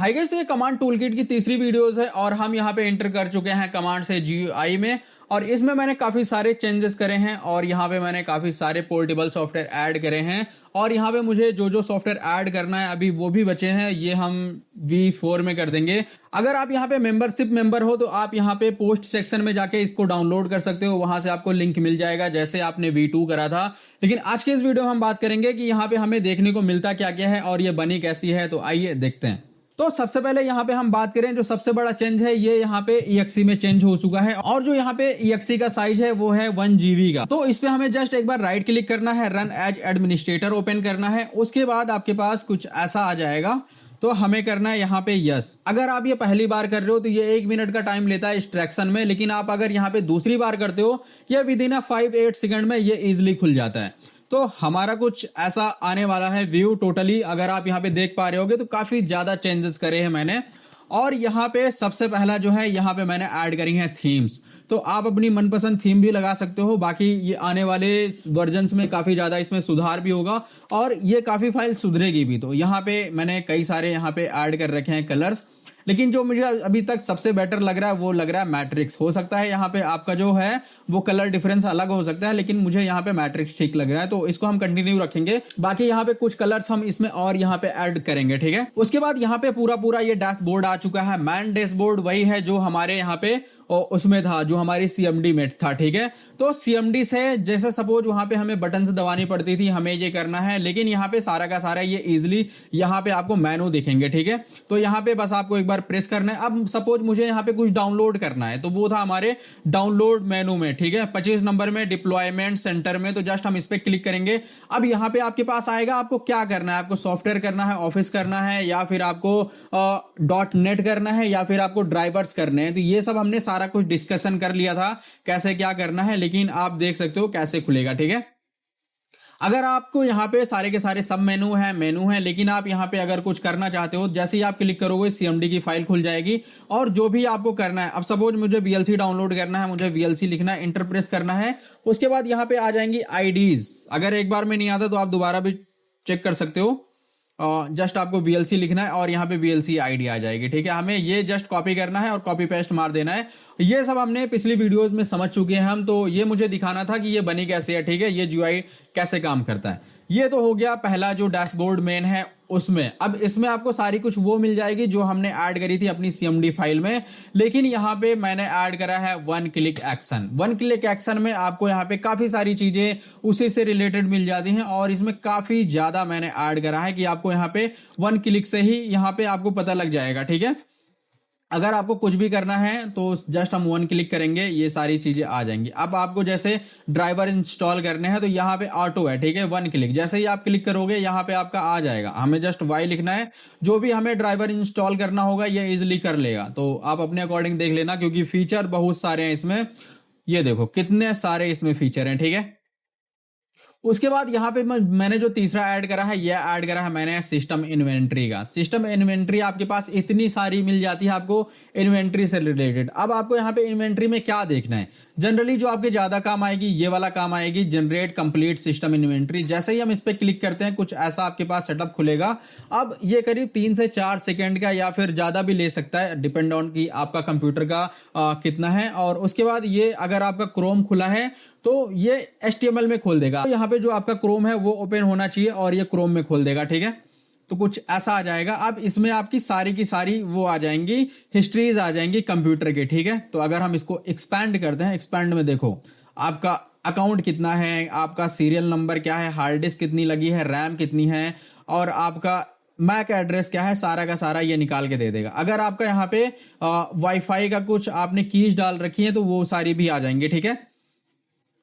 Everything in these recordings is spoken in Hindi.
हाय गाइस, तो ये कमांड टूलकिट की तीसरी वीडियोस है और हम यहाँ पे एंटर कर चुके हैं कमांड से GUI में। और इसमें मैंने काफ़ी सारे चेंजेस करे हैं और यहाँ पे मैंने काफ़ी सारे पोर्टेबल सॉफ्टवेयर ऐड करे हैं। और यहाँ पे मुझे जो जो सॉफ्टवेयर ऐड करना है अभी वो भी बचे हैं, ये हम V4 में कर देंगे। अगर आप यहाँ पे मेंबरशिप मेंबर हो तो आप यहाँ पे पोस्ट सेक्शन में जाके इसको डाउनलोड कर सकते हो, वहां से आपको लिंक मिल जाएगा जैसे आपने V2 करा था। लेकिन आज के इस वीडियो में हम बात करेंगे कि यहाँ पे हमें देखने को मिलता क्या क्या है और ये बनी कैसी है, तो आइए देखते हैं। तो सबसे पहले यहाँ पे हम बात करें, जो सबसे बड़ा चेंज है ये यहाँ पे EXE में चेंज हो चुका है और जो यहाँ पे EXE का साइज है वो है 1 GB का। तो इस पे हमें जस्ट एक बार राइट क्लिक करना है, रन एज एडमिनिस्ट्रेटर ओपन करना है। उसके बाद आपके पास कुछ ऐसा आ जाएगा, तो हमें करना है यहाँ पे यस। अगर आप ये पहली बार कर रहे हो तो ये 1 मिनट का टाइम लेता है एक्सट्रैक्शन में, लेकिन आप अगर यहाँ पे दूसरी बार करते हो ये विद इन 5-8 सेकंड में ये इजिली खुल जाता है। तो हमारा कुछ ऐसा आने वाला है व्यू टोटली। अगर आप यहाँ पे देख पा रहे होगे तो काफी ज्यादा चेंजेस करे हैं मैंने। और यहाँ पे सबसे पहला जो है यहाँ पे मैंने ऐड करी है थीम्स। तो आप अपनी मनपसंद थीम भी लगा सकते हो। बाकी ये आने वाले वर्जन्स में काफी ज्यादा इसमें सुधार भी होगा और ये काफी फाइल सुधरेगी भी। तो यहाँ पे मैंने कई सारे यहाँ पे ऐड कर रखे हैं कलर्स, लेकिन जो मुझे अभी तक सबसे बेटर लग रहा है वो लग रहा है मैट्रिक्स। हो सकता है यहाँ पे आपका जो है वो कलर डिफरेंस अलग हो सकता है, लेकिन मुझे यहाँ पे मैट्रिक्स ठीक लग रहा है, तो इसको हम कंटिन्यू रखेंगे। बाकी यहाँ पे कुछ कलर्स हम इसमें और यहाँ पे ऐड करेंगे, ठीक है। उसके बाद यहाँ पे पूरा ये डैशबोर्ड आ चुका है। मैन डैशबोर्ड वही है जो हमारे यहाँ पे उसमें था, जो हमारी CMD में था, ठीक है। तो CMD से जैसे सपोज वहां पे हमें बटन दबानी पड़ती थी, हमें ये करना है, लेकिन यहाँ पे सारा का सारा ये इजिली यहाँ पे आपको मेनू दिखेंगे, ठीक है। तो यहाँ पे बस आपको एक बार प्रेस करना है। अब सपोज मुझे यहाँ पे कुछ डाउनलोड करना है, तो वो था हमारे डाउनलोड मेनू में, ठीक है, 25 नंबर में डिप्लॉयमेंट सेंटर में। तो जस्ट हम इस पे क्लिक करेंगे। अब यहाँ पे आपके पास आएगा, आपको क्या करना है, आपको सॉफ्टवेयर करना है, ऑफिस करना है, या फिर आपको .NET करना है, या फिर आपको ड्राइवर्स करने हैं। तो ये सब हमने सारा कुछ डिस्कशन कर लिया था कैसे क्या करना है, लेकिन आप देख सकते हो कैसे खुलेगा, ठीक है। अगर आपको यहाँ पे सारे के सारे सब मेनू है, लेकिन आप यहाँ पे अगर कुछ करना चाहते हो, जैसे ही आप क्लिक करोगे CMD की फाइल खुल जाएगी और जो भी आपको करना है। अब सपोज मुझे VLC डाउनलोड करना है, मुझे VLC लिखना है, इंटर प्रेस करना है। उसके बाद यहाँ पे आ जाएंगी IDs। अगर एक बार में नहीं आता तो आप दोबारा भी चेक कर सकते हो। जस्ट आपको VLC लिखना है और यहाँ पे VLC ID आ जाएगी, ठीक है। हमें ये जस्ट कॉपी करना है और कॉपी पेस्ट मार देना है। ये सब हमने पिछली वीडियोस में समझ चुके हैं हम। तो ये मुझे दिखाना था कि ये बनी कैसे है, ठीक है, ये GUI कैसे काम करता है। ये तो हो गया पहला जो डैशबोर्ड मेन है उसमें। अब इसमें आपको सारी कुछ वो मिल जाएगी जो हमने ऐड करी थी अपनी CMD फाइल में, लेकिन यहाँ पे मैंने ऐड करा है 1 क्लिक एक्शन। 1 क्लिक एक्शन में आपको यहाँ पे काफी सारी चीजें उसी से रिलेटेड मिल जाती हैं और इसमें काफी ज्यादा मैंने ऐड करा है कि आपको यहाँ पे 1 क्लिक से ही यहाँ पे आपको पता लग जाएगा, ठीक है। अगर आपको कुछ भी करना है तो जस्ट हम 1 क्लिक करेंगे, ये सारी चीजें आ जाएंगी। अब आपको जैसे ड्राइवर इंस्टॉल करने हैं तो यहाँ पे ऑटो है, ठीक है, 1 क्लिक। जैसे ही आप क्लिक करोगे यहाँ पे आपका आ जाएगा, हमें जस्ट Y लिखना है। जो भी हमें ड्राइवर इंस्टॉल करना होगा ये इजिली कर लेगा। तो आप अपने अकॉर्डिंग देख लेना, क्योंकि फीचर बहुत सारे हैं इसमें। ये देखो कितने सारे इसमें फीचर हैं, ठीक है। उसके बाद यहाँ पे मैंने जो तीसरा ऐड करा है, ये ऐड करा है मैंने सिस्टम इन्वेंट्री का। सिस्टम इन्वेंट्री आपके पास इतनी सारी मिल जाती है आपको इन्वेंट्री से रिलेटेड। अब आपको यहाँ पे इन्वेंट्री में क्या देखना है, जनरली जो आपके ज्यादा काम आएगी ये वाला काम आएगी, जनरेट कंप्लीट सिस्टम इन्वेंट्री। जैसे ही हम इस पे क्लिक करते हैं कुछ ऐसा आपके पास सेटअप खुलेगा। अब ये करीब 3 से 4 सेकेंड का या फिर ज्यादा भी ले सकता है, डिपेंड ऑन की आपका कंप्यूटर का कितना है। और उसके बाद ये अगर आपका क्रोम खुला है तो ये HTML में खोल देगा। तो यहाँ पे जो आपका क्रोम है वो ओपन होना चाहिए और ये क्रोम में खोल देगा, ठीक है। तो कुछ ऐसा आ जाएगा। अब इसमें आपकी सारी की सारी वो आ जाएंगी, हिस्ट्रीज आ जाएंगी कंप्यूटर के, ठीक है। तो अगर हम इसको एक्सपैंड करते हैं, एक्सपैंड में देखो आपका अकाउंट कितना है, आपका सीरियल नंबर क्या है, हार्ड डिस्क कितनी लगी है, रैम कितनी है, और आपका मैक एड्रेस क्या है, सारा का सारा ये निकाल के दे देगा। अगर आपका यहाँ पे वाईफाई का कुछ आपने कीज डाल रखी है तो वो सारी भी आ जाएंगे, ठीक है।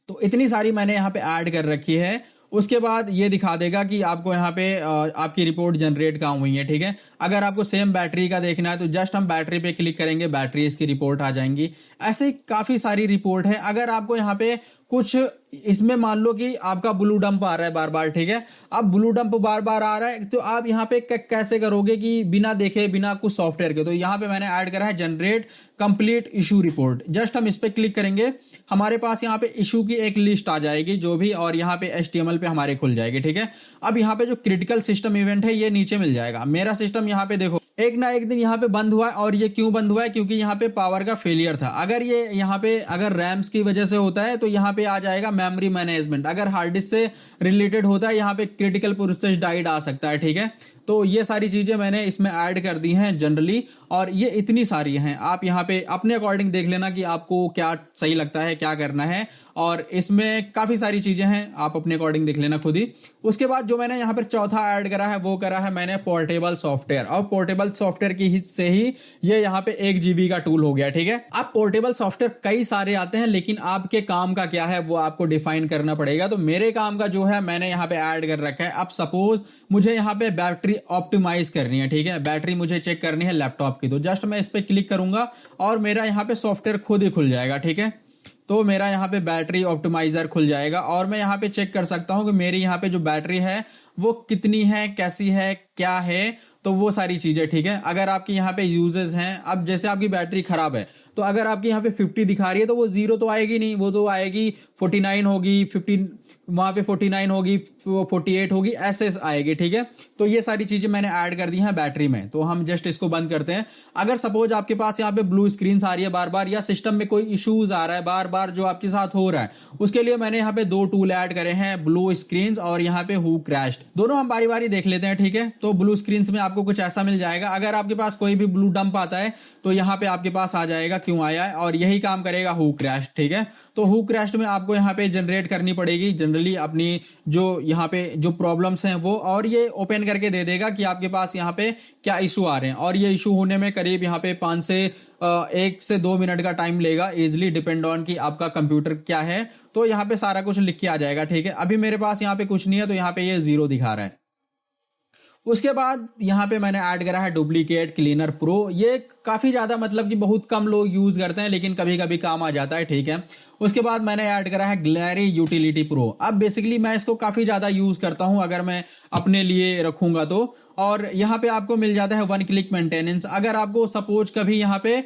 तो इतनी सारी मैंने यहाँ पे ऐड कर रखी है। उसके बाद ये दिखा देगा कि आपको यहाँ पे आपकी रिपोर्ट जनरेट कहाँ हुई है, ठीक है। अगर आपको सेम बैटरी का देखना है तो जस्ट हम बैटरी पे क्लिक करेंगे, बैटरी इसकी रिपोर्ट आ जाएंगी। ऐसे काफी सारी रिपोर्ट है। अगर आपको यहाँ पे कुछ इसमें मान लो कि आपका ब्लू डंप आ रहा है बार बार, ठीक है। अब ब्लू डंप बार बार आ रहा है तो आप यहाँ पे कैसे करोगे कि बिना देखे बिना कुछ सॉफ्टवेयर के। तो यहाँ पे मैंने ऐड करा है generate complete issue report. Just हम इस पे क्लिक करेंगे, हमारे पास यहाँ पे इशू की एक लिस्ट आ जाएगी जो भी, और यहाँ पे HTML पे हमारे खुल जाएगी, ठीक है। अब यहाँ पे जो क्रिटिकल सिस्टम इवेंट है ये नीचे मिल जाएगा। मेरा सिस्टम यहाँ पे देखो एक ना एक दिन यहाँ पे बंद हुआ है। और ये क्यों बंद हुआ है? क्योंकि यहाँ पे पावर का फेलियर था। अगर ये यहाँ पे अगर रैम्स की वजह से होता है तो यहाँ पे आ जाएगा मेमोरी मैनेजमेंट। अगर हार्ड डिस्क से रिलेटेड होता है यहाँ पे क्रिटिकल प्रोसेस डाइड आ सकता है, ठीक है। तो ये सारी चीजें मैंने इसमें ऐड कर दी हैं जनरली, और ये इतनी सारी हैं। आप यहाँ पे अपने अकॉर्डिंग देख लेना कि आपको क्या सही लगता है, क्या करना है। और इसमें काफी सारी चीजें हैं, आप अपने अकॉर्डिंग देख लेना खुद ही। उसके बाद जो मैंने यहाँ पर चौथा ऐड करा है वो करा है मैंने पोर्टेबल सॉफ्टवेयर। और पोर्टेबल सॉफ्टवेयर की से ही ये यहाँ पे 1 GB का टूल हो गया, ठीक है। अब पोर्टेबल सॉफ्टवेयर कई सारे आते हैं, लेकिन आपके काम का क्या है वो आपको डिफाइन करना पड़ेगा। तो मेरे काम का जो है मैंने यहाँ पे ऐड कर रखा है। अब सपोज मुझे यहाँ पे बैटरी ऑप्टिमाइज करनी है, ठीक है, बैटरी मुझे चेक करनी है लैपटॉप की। तो जस्ट मैं इस पे क्लिक करूंगा और मेरा यहाँ पे सॉफ्टवेयर खुद ही खुल जाएगा, ठीक है। तो मेरा यहाँ पे बैटरी ऑप्टिमाइजर खुल जाएगा और मैं यहाँ पे चेक कर सकता हूँ कि मेरी यहाँ पे जो बैटरी है वो कितनी है, कैसी है, क्या है। तो वो सारी चीजें, ठीक है। अगर आपकी यहाँ पे यूजेस हैं, अब जैसे आपकी बैटरी खराब है तो अगर आपकी यहाँ पे 50 दिखा रही है तो वो 0 तो आएगी नहीं, वो तो आएगी 49 होगी, 50 वहां पे 49 होगी, 48 होगी, ऐसे आएगी, ठीक है। तो ये सारी चीजें मैंने ऐड कर दी हैं बैटरी में। तो हम जस्ट इसको बंद करते हैं। अगर सपोज आपके पास यहाँ पे ब्लू स्क्रीन आ रही है बार बार, या सिस्टम में कोई इश्यूज आ रहा है बार बार जो आपके साथ हो रहा है, उसके लिए मैंने यहाँ पे 2 टूल ऐड करे हैं, ब्लू स्क्रीन और यहाँ पे हु क्रैश्ड। दोनों हम बारी बारी देख लेते हैं, ठीक है। तो ब्लू स्क्रीन में आपको कुछ ऐसा मिल जाएगा। अगर आपके पास कोई भी ब्लू डंप आता है तो यहाँ पे आपके पास आ जाएगा क्यों आया है, और यही काम करेगा हु क्रैश्ड, ठीक है। तो हु क्रैश्ड में आपको यहाँ पे जनरेट करनी पड़ेगी जनरली अपनी जो यहाँ पे जो प्रॉब्लम्स हैं वो, और ये ओपन करके दे देगा कि आपके पास यहाँ पे क्या इशू आ रहे हैं। और ये इशू होने में करीब यहाँ पे 1 से 2 मिनट का टाइम लेगा, इजिली डिपेंड ऑन कि आपका कंप्यूटर क्या है। तो यहाँ पे सारा कुछ लिख के आ जाएगा, ठीक है। अभी मेरे पास यहाँ पे कुछ नहीं है तो यहाँ पे ये 0 दिखा रहा है। उसके बाद यहाँ पे मैंने ऐड करा है डुप्लीकेट क्लीनर प्रो। ये काफी ज्यादा मतलब कि बहुत कम लोग यूज करते हैं, लेकिन कभी कभी काम आ जाता है, ठीक है। उसके बाद मैंने ऐड करा है ग्लैरी यूटिलिटी प्रो। अब बेसिकली मैं इसको काफी ज्यादा यूज करता हूं अगर मैं अपने लिए रखूंगा तो। और यहाँ पे आपको मिल जाता है 1 क्लिक मेंटेनेंस। अगर आपको सपोज कभी यहाँ पे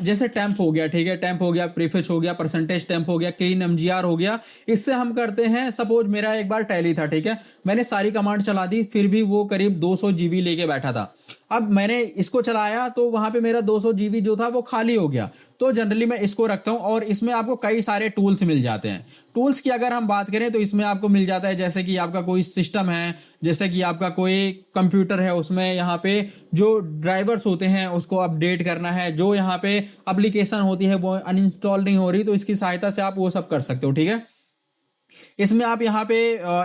जैसे टेम्प हो गया, ठीक है, टेम्प हो गया, प्रीफिक्स हो गया, परसेंटेज टेम्प हो गया, क्लीन एमजीआर हो गया, इससे हम करते हैं। सपोज मेरा एक बार टैली था, ठीक है, मैंने सारी कमांड चला दी, फिर भी वो करीब 200 GB लेके बैठा था। अब मैंने इसको चलाया तो वहां पे मेरा 200 GB जो था वो खाली हो गया। तो जनरली मैं इसको रखता हूं, और इसमें आपको कई सारे टूल्स मिल जाते हैं। टूल्स की अगर हम बात करें तो इसमें आपको मिल जाता है जैसे कि आपका कोई सिस्टम है, जैसे कि आपका कोई कंप्यूटर है, उसमें यहाँ पे जो ड्राइवर्स होते हैं उसको अपडेट करना है, जो यहाँ पे एप्लीकेशन होती है वो अनइंस्टॉल नहीं हो रही, तो इसकी सहायता से आप वो सब कर सकते हो, ठीक है। इसमें आप यहाँ पे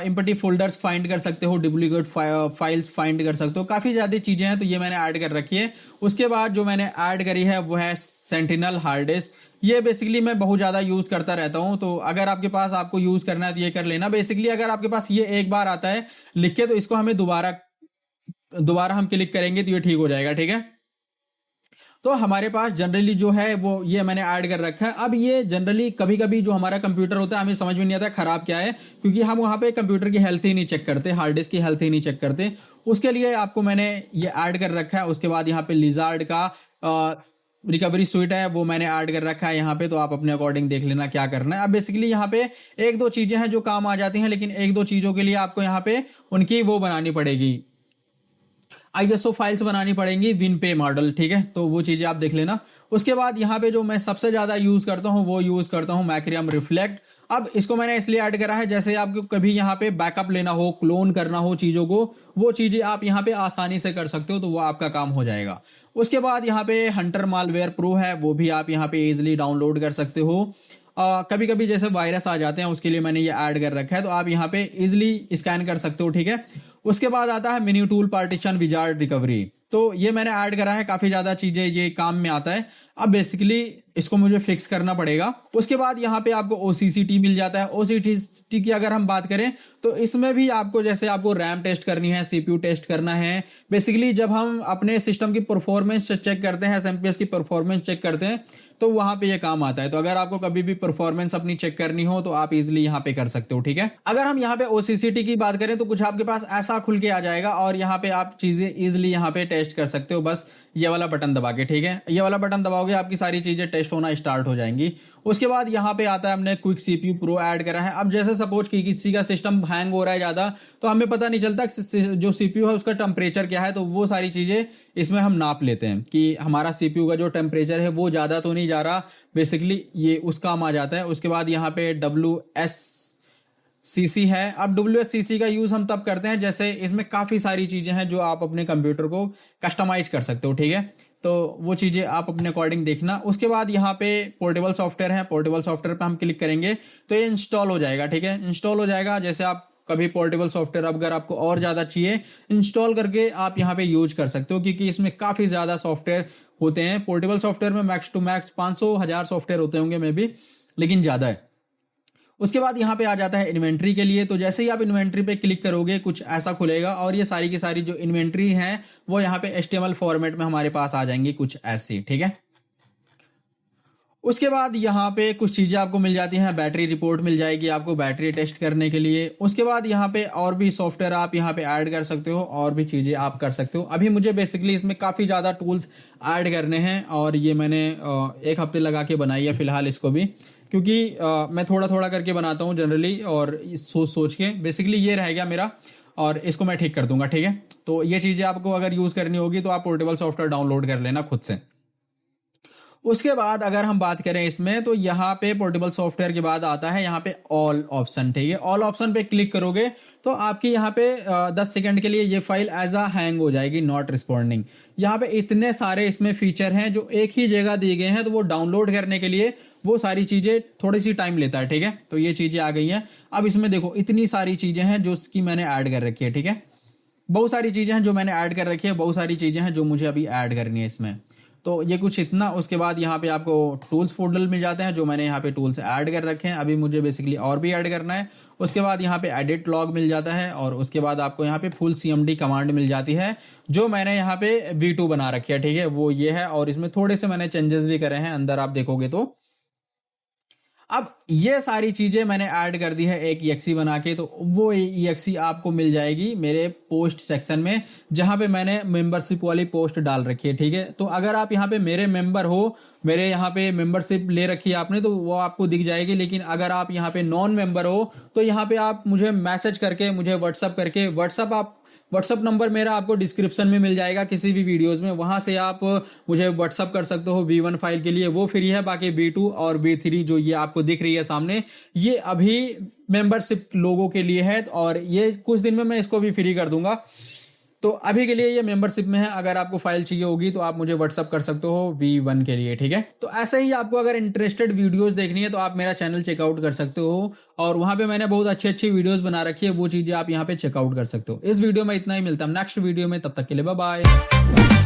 इम्पटी फोल्डर्स फाइंड कर सकते हो, डुप्लीकेट फाइल्स फाइंड कर सकते हो, काफी ज्यादा चीजें हैं। तो ये मैंने ऐड कर रखी है। उसके बाद जो मैंने ऐड करी है वो है सेंटिनल हार्ड डिस्क। ये बेसिकली मैं बहुत ज्यादा यूज करता रहता हूं, तो अगर आपके पास आपको यूज करना है तो ये कर लेना। बेसिकली अगर आपके पास ये एक बार आता है लिख के, तो इसको हमें दोबारा हम क्लिक करेंगे तो ये ठीक हो जाएगा, ठीक है। तो हमारे पास जनरली जो है वो ये मैंने ऐड कर रखा है। अब ये जनरली कभी कभी जो हमारा कंप्यूटर होता है हमें समझ में नहीं आता खराब क्या है, क्योंकि हम वहां पे कंप्यूटर की हेल्थ ही नहीं चेक करते, हार्ड डिस्क की हेल्थ ही नहीं चेक करते। उसके लिए आपको मैंने ये ऐड कर रखा है। उसके बाद यहाँ पे लिजार्ड का रिकवरी स्वीट है, वो मैंने ऐड कर रखा है यहाँ पे। तो आप अपने अकॉर्डिंग देख लेना क्या करना है। अब बेसिकली यहाँ पे 1-2 चीजें हैं जो काम आ जाती हैं, लेकिन 1-2 चीजों के लिए आपको यहाँ पे उनकी वो बनानी पड़ेगी, ISO फाइल्स बनानी पड़ेंगी, विनपे मॉडल, ठीक है। तो वो चीजें आप देख लेना। उसके बाद यहाँ पे जो मैं सबसे ज्यादा यूज करता हूँ वो यूज करता हूँ मैक्रियम रिफ्लेक्ट। अब इसको मैंने इसलिए ऐड करा है जैसे आपको कभी यहाँ पे बैकअप लेना हो, क्लोन करना हो चीजों को, वो चीजें आप यहाँ पे आसानी से कर सकते हो, तो वो आपका काम हो जाएगा। उसके बाद यहाँ पे हंटर मालवेयर प्रो है, वो भी आप यहाँ पे इजिली डाउनलोड कर सकते हो। कभी कभी जैसे वायरस आ जाते हैं, उसके लिए मैंने ये ऐड कर रखा है, तो आप यहाँ पे इजिली स्कैन कर सकते हो, ठीक है। उसके बाद आता है mini tool partition wizard recovery. तो ये मैंने ऐड करा है, काफी ज्यादा चीजें ये काम में आता है। अब बेसिकली इसको मुझे फिक्स करना पड़ेगा। उसके बाद यहाँ पे आपको OCCT मिल जाता है। OCCT की अगर हम बात करें तो इसमें भी आपको जैसे आपको रैम टेस्ट करनी है, CPU टेस्ट करना है। बेसिकली जब हम अपने सिस्टम की परफॉर्मेंस चेक करते हैं, SMPS की परफॉर्मेंस चेक करते हैं, तो वहां पे ये काम आता है। तो अगर आपको कभी भी परफॉर्मेंस अपनी चेक करनी हो तो आप इजिली यहाँ पे कर सकते हो, ठीक है। अगर हम यहाँ पे OCCT की बात करें तो कुछ आपके पास ऐसा खुल के आ जाएगा, और यहाँ पे आप चीजें इजिली यहाँ पे टेस्ट कर सकते हो, बस ये वाला बटन दबा के, ठीक है। ये वाला बटन दबाओगे आपकी सारी चीजें टेस्ट एडजस्ट होना स्टार्ट हो जाएंगी। उसके बाद यहाँ पे आता है हमने क्विक सीपीयू प्रो ऐड करा है। अब जैसे सपोज कि किसी का सिस्टम हैंग हो रहा है ज़्यादा, तो हमें पता नहीं चलता जो सीपीयू है उसका टेम्परेचर क्या है, तो वो सारी चीज़ें इसमें हम नाप लेते हैं कि हमारा सीपीयू का जो टेम्परेचर है वो ज़्यादा तो नहीं जा रहा, बेसिकली ये उस काम आ जाता है। उसके बाद यहाँ पे WSCC है। अब WSCC का यूज़ हम तब करते हैं जैसे इसमें काफ़ी सारी चीज़ें हैं जो आप अपने कंप्यूटर को कस्टमाइज कर सकते हो, ठीक है, तो वो चीज़ें आप अपने अकॉर्डिंग देखना। उसके बाद यहाँ पे पोर्टेबल सॉफ्टवेयर है, पोर्टेबल सॉफ्टवेयर पे हम क्लिक करेंगे तो ये इंस्टॉल हो जाएगा, ठीक है, इंस्टॉल हो जाएगा। जैसे आप कभी पोर्टेबल सॉफ्टवेयर अगर आपको और ज़्यादा चाहिए इंस्टॉल करके आप यहाँ पे यूज कर सकते हो, क्योंकि इसमें काफ़ी ज़्यादा सॉफ्टवेयर होते हैं। पोर्टेबल सॉफ्टवेयर में मैक्स टू मैक्स 500-1000 सॉफ्टवेयर होते होंगे मे बी, लेकिन ज़्यादा है। उसके बाद यहाँ पे आ जाता है इन्वेंट्री के लिए। तो जैसे ही आप इन्वेंट्री पे क्लिक करोगे कुछ ऐसा खुलेगा और ये सारी की सारी जो इन्वेंट्री है वो यहाँ पे HTML फॉर्मेट में हमारे पास आ जाएंगी कुछ ऐसी, ठीक है। उसके बाद यहाँ पे कुछ चीज़ें आपको मिल जाती हैं, बैटरी रिपोर्ट मिल जाएगी आपको बैटरी टेस्ट करने के लिए। उसके बाद यहाँ पे और भी सॉफ्टवेयर आप यहाँ पे ऐड कर सकते हो और भी चीज़ें आप कर सकते हो। अभी मुझे बेसिकली इसमें काफ़ी ज़्यादा टूल्स ऐड करने हैं और ये मैंने 1 हफ्ते लगा के बनाई है फिलहाल इसको भी, क्योंकि मैं थोड़ा थोड़ा करके बनाता हूँ जनरली और सोच सोच के। बेसिकली ये रह गया मेरा और इसको मैं ठीक कर दूंगा, ठीक है। तो ये चीज़ें आपको अगर यूज़ करनी होगी तो आप पोर्टेबल सॉफ्टवेयर डाउनलोड कर लेना खुद से। उसके बाद अगर हम बात करें इसमें तो यहाँ पे पोर्टेबल सॉफ्टवेयर के बाद आता है यहाँ पे ऑल ऑप्शन, ठीक है। ऑल ऑप्शन पे क्लिक करोगे तो आपकी यहाँ पे 10 सेकंड के लिए ये फाइल एज अ हैंग हो जाएगी, नॉट रिस्पॉन्डिंग। यहाँ पे इतने सारे इसमें फीचर हैं जो एक ही जगह दिए गए हैं, तो वो डाउनलोड करने के लिए वो सारी चीज़ें थोड़ी सी टाइम लेता है, ठीक है। तो ये चीज़ें आ गई हैं। अब इसमें देखो इतनी सारी चीज़ें हैं जो इसकी मैंने ऐड कर रखी है, ठीक है। बहुत सारी चीज़ें हैं जो मैंने ऐड कर रखी है, बहुत सारी चीज़ें हैं जो मुझे अभी ऐड करनी है इसमें। तो ये कुछ इतना। उसके बाद यहाँ पे आपको टूल्स फोल्डर मिल जाते हैं जो मैंने यहाँ पे टूल्स ऐड कर रखे हैं, अभी मुझे बेसिकली और भी ऐड करना है। उसके बाद यहाँ पे एडिट लॉग मिल जाता है और उसके बाद आपको यहाँ पे फुल CMD कमांड मिल जाती है जो मैंने यहाँ पे V2 बना रखी है, ठीक है, वो ये है। और इसमें थोड़े से मैंने चेंजेस भी करे हैं अंदर, आप देखोगे तो। अब ये सारी चीजें मैंने ऐड कर दी है एक EXE बना के, तो वो EXE आपको मिल जाएगी मेरे पोस्ट सेक्शन में जहां पे मैंने मेंबरशिप वाली पोस्ट डाल रखी है, ठीक है। तो अगर आप यहाँ पे मेरे मेंबर हो, मेरे यहाँ पे मेंबरशिप ले रखी है आपने, तो वो आपको दिख जाएगी। लेकिन अगर आप यहाँ पे नॉन मेंबर हो तो यहाँ पे आप मुझे मैसेज करके, मुझे व्हाट्सअप करके, व्हाट्सअप नंबर मेरा आपको डिस्क्रिप्शन में मिल जाएगा किसी भी वीडियोस में, वहां से आप मुझे व्हाट्सअप कर सकते हो। V1 फाइल के लिए वो फ्री है, बाकी V2 और V3 जो ये आपको दिख रही है सामने, ये अभी मेंबरशिप लोगों के लिए है और ये कुछ दिन में मैं इसको भी फ्री कर दूंगा। तो अभी के लिए ये मेंबरशिप में है। अगर आपको फाइल चाहिए होगी तो आप मुझे व्हाट्सअप कर सकते हो V1 के लिए, ठीक है। तो ऐसे ही आपको अगर इंटरेस्टेड वीडियोस देखनी है तो आप मेरा चैनल चेकआउट कर सकते हो और वहां पे मैंने बहुत अच्छी अच्छी वीडियोस बना रखी है, वो चीजें आप यहाँ पे चेकआउट कर सकते हो। इस वीडियो में इतना ही, मिलता है नेक्स्ट वीडियो में, तब तक के लिए बाय बाय।